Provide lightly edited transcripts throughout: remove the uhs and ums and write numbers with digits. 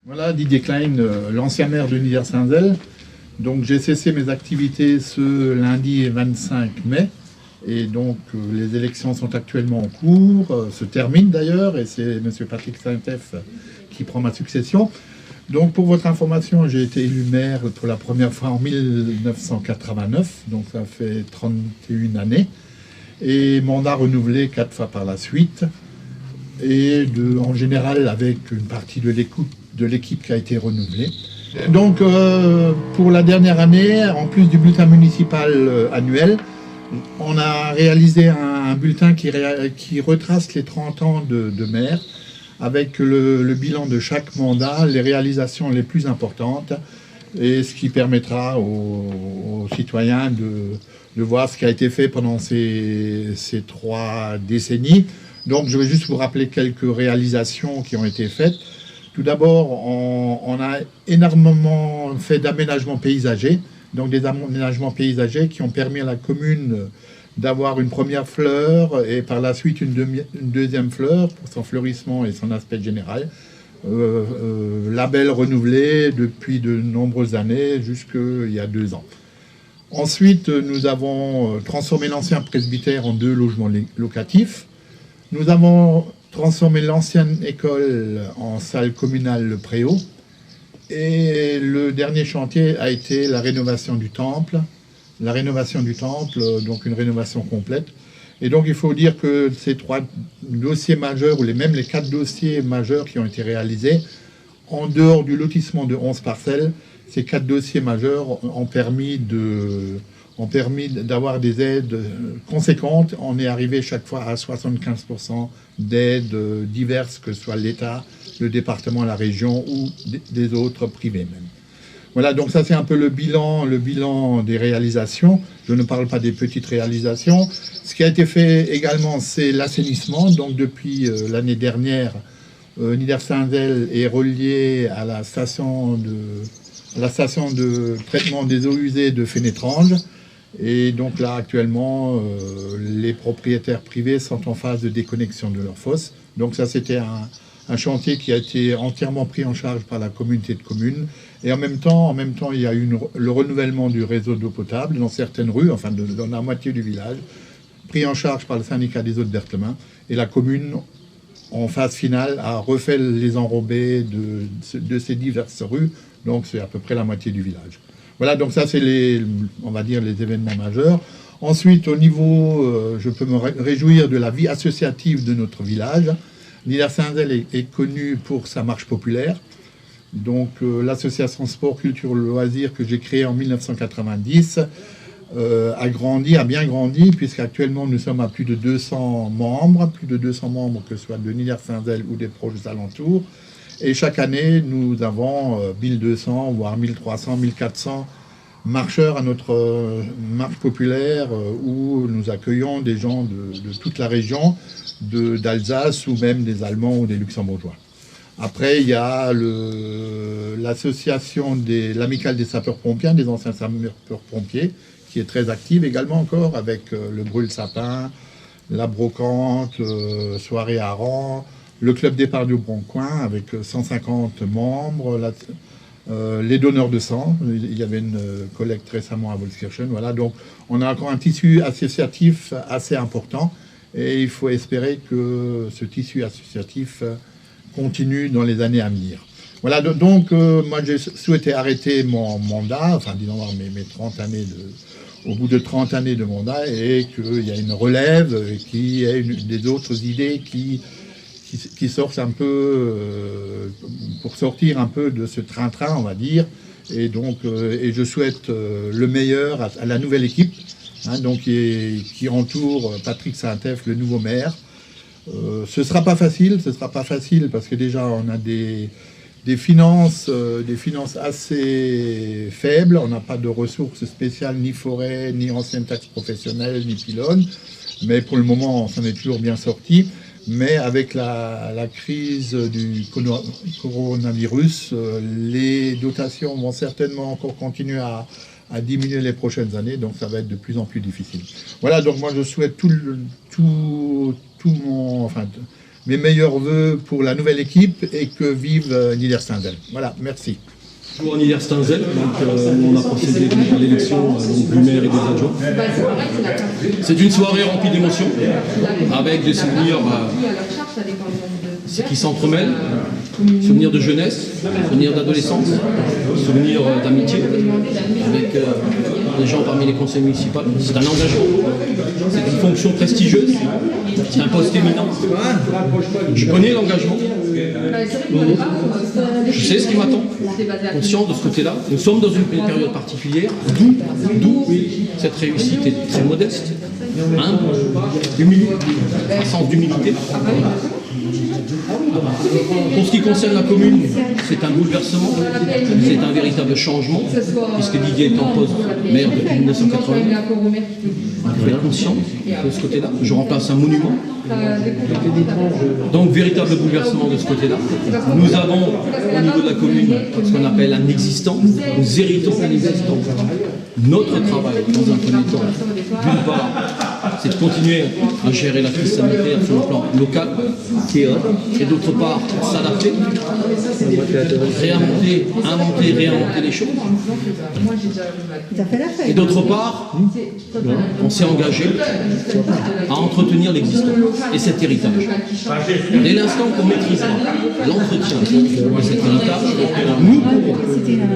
Voilà Didier Klein, l'ancien maire de Niedersainzel. Donc j'ai cessé mes activités ce lundi 25 mai. Et donc les élections sont actuellement en cours, se terminent d'ailleurs, et c'est M. Patrick Saintef qui prend ma succession. Donc pour votre information, j'ai été élu maire pour la première fois en 1989, donc ça fait 31 années. Et mandat renouvelé 4 fois par la suite. Et en général avec une partie de l'équipe qui a été renouvelée. Donc pour la dernière année, en plus du bulletin municipal annuel, on a réalisé un bulletin qui retrace les 30 ans de maire, avec le bilan de chaque mandat, les réalisations les plus importantes, et ce qui permettra aux citoyens de voir ce qui a été fait pendant ces 3 décennies. Donc je vais juste vous rappeler quelques réalisations qui ont été faites. Tout d'abord, on a énormément fait d'aménagements paysagers, donc des aménagements paysagers qui ont permis à la commune d'avoir une première fleur et par la suite une deuxième fleur pour son fleurissement et son aspect général. Label renouvelé depuis de nombreuses années, jusqu'il y a 2 ans. Ensuite, nous avons transformé l'ancien presbytère en 2 logements locatifs. Nous avons transformé l'ancienne école en salle communale Le Préau. Et le dernier chantier a été la rénovation du temple. La rénovation du temple, donc une rénovation complète. Et donc il faut dire que ces 3 dossiers majeurs, ou même les 4 dossiers majeurs qui ont été réalisés, en dehors du lotissement de 11 parcelles, ces 4 dossiers majeurs ont permis d'avoir des aides conséquentes. On est arrivé chaque fois à 75% d'aides diverses, que ce soit l'État, le département, la région ou des autres privés même. Voilà, donc ça c'est un peu le bilan des réalisations. Je ne parle pas des petites réalisations. Ce qui a été fait également, c'est l'assainissement. Donc depuis l'année dernière, Niedersainzel est relié à la station de traitement des eaux usées de Fénétrange. Et donc là, actuellement, les propriétaires privés sont en phase de déconnexion de leurs fosses. Donc ça, c'était un chantier qui a été entièrement pris en charge par la communauté de communes. Et en même temps, il y a eu le renouvellement du réseau d'eau potable dans certaines rues, enfin dans la moitié du village, pris en charge par le syndicat des eaux de Berthelemin. Et la commune, en phase finale, a refait les enrobés de ces diverses rues. Donc c'est à peu près la moitié du village. Voilà, donc ça c'est on va dire les événements majeurs. Ensuite, au niveau, je peux me réjouir de la vie associative de notre village. Niedersainzel est connu pour sa marche populaire. Donc l'association Sport, Culture, Loisirs que j'ai créée en 1990 a bien grandi, puisqu'actuellement nous sommes à plus de 200 membres, que ce soit de Niedersainzel ou des proches alentours. Et chaque année, nous avons 1200, voire 1300, 1400 marcheurs à notre marche populaire où nous accueillons des gens de toute la région, d'Alsace ou même des Allemands ou des Luxembourgeois. Après, il y a l'association l'amicale des sapeurs-pompiers, des anciens sapeurs-pompiers, qui est très active également encore, avec le brûle-sapin, la brocante, soirée à rang, le club départ du Broncoin avec 150 membres, les donneurs de sang. Il y avait une collecte récemment à Wolfskirchen. Voilà, donc on a encore un tissu associatif assez important et il faut espérer que ce tissu associatif continue dans les années à venir. Voilà, donc moi j'ai souhaité arrêter mon mandat, enfin disons mes 30 années au bout de 30 années de mandat, et qu'il y a une relève et qu'il y ait des autres idées qui sortent un peu, pour sortir un peu de ce train-train, on va dire. Et donc, et je souhaite le meilleur à la nouvelle équipe, hein, donc qui entoure Patrick Saintef, le nouveau maire. Ce sera pas facile parce que déjà on a des finances assez faibles. On n'a pas de ressources spéciales, ni forêt, ni ancienne taxe professionnelle, ni pylône. Mais pour le moment, on s'en est toujours bien sorti. Mais avec la crise du coronavirus, les dotations vont certainement encore continuer à diminuer les prochaines années, donc ça va être de plus en plus difficile. Voilà, donc moi je souhaite mes meilleurs voeux pour la nouvelle équipe et que vive Niederstanzel. Voilà, merci. Bonjour Niederstanzel, on a procédé à l'élection du maire et des adjoints. C'est une soirée remplie d'émotions, avec des souvenirs qui s'entremêlent, souvenirs de jeunesse, souvenirs d'adolescence, souvenirs d'amitié avec des gens parmi les conseils municipaux. C'est un engagement, c'est une fonction prestigieuse, c'est un poste éminent. Je connais l'engagement, je sais ce qui m'attend, conscient de ce côté-là. Nous sommes dans une période particulière, d'où cette réussite est très modeste, humble, un sens d'humilité. Pour ce qui concerne la commune, c'est un bouleversement, c'est un véritable changement, puisque Didier est en poste maire depuis 1980. Il faut être conscient de ce côté-là. Je remplace un monument. Donc, véritable bouleversement de ce côté-là. Nous avons, au niveau de la commune, ce qu'on appelle un existant. Nous héritons d'un existant. Notre travail, dans un premier temps, d'une part, c'est de continuer à gérer la crise sanitaire sur le plan local, et d'autre part, s'adapter, réinventer les choses. Et d'autre part, on s'est engagé à entretenir l'existant et cet héritage. Dès l'instant qu'on maîtrisera l'entretien de cet héritage, nous pourrons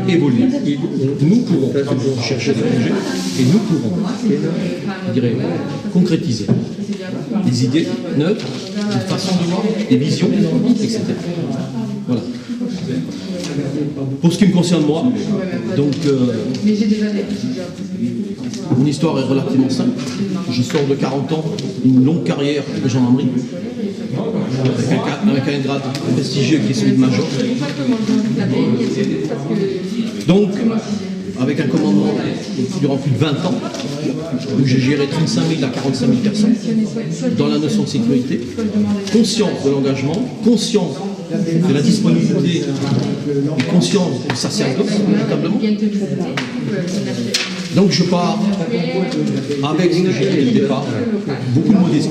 évoluer, nous pourrons chercher des projets et nous pourrons, je dirais, concrétiser des idées neuves, des façons de voir, des visions, etc. Voilà. Pour ce qui me concerne moi, donc mon histoire est relativement simple. Je sors de 40 ans, une longue carrière de gendarmerie, avec un grade prestigieux qui est celui de major. Donc, avec un commandement durant plus de 20 ans, où j'ai géré 35 000 à 45 000 personnes, dans la notion de sécurité, conscience de l'engagement, conscience de la disponibilité et conscience du sacerdoce, véritablement. Donc je pars avec ce que j'ai dit dès le départ, beaucoup de modestie,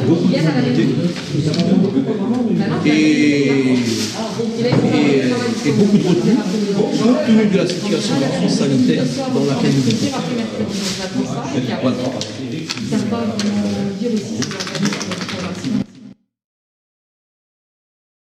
beaucoup d'humilité et beaucoup de retenue, compte tenu de la situation de crise sanitaire dans laquelle nous vivons. Voilà.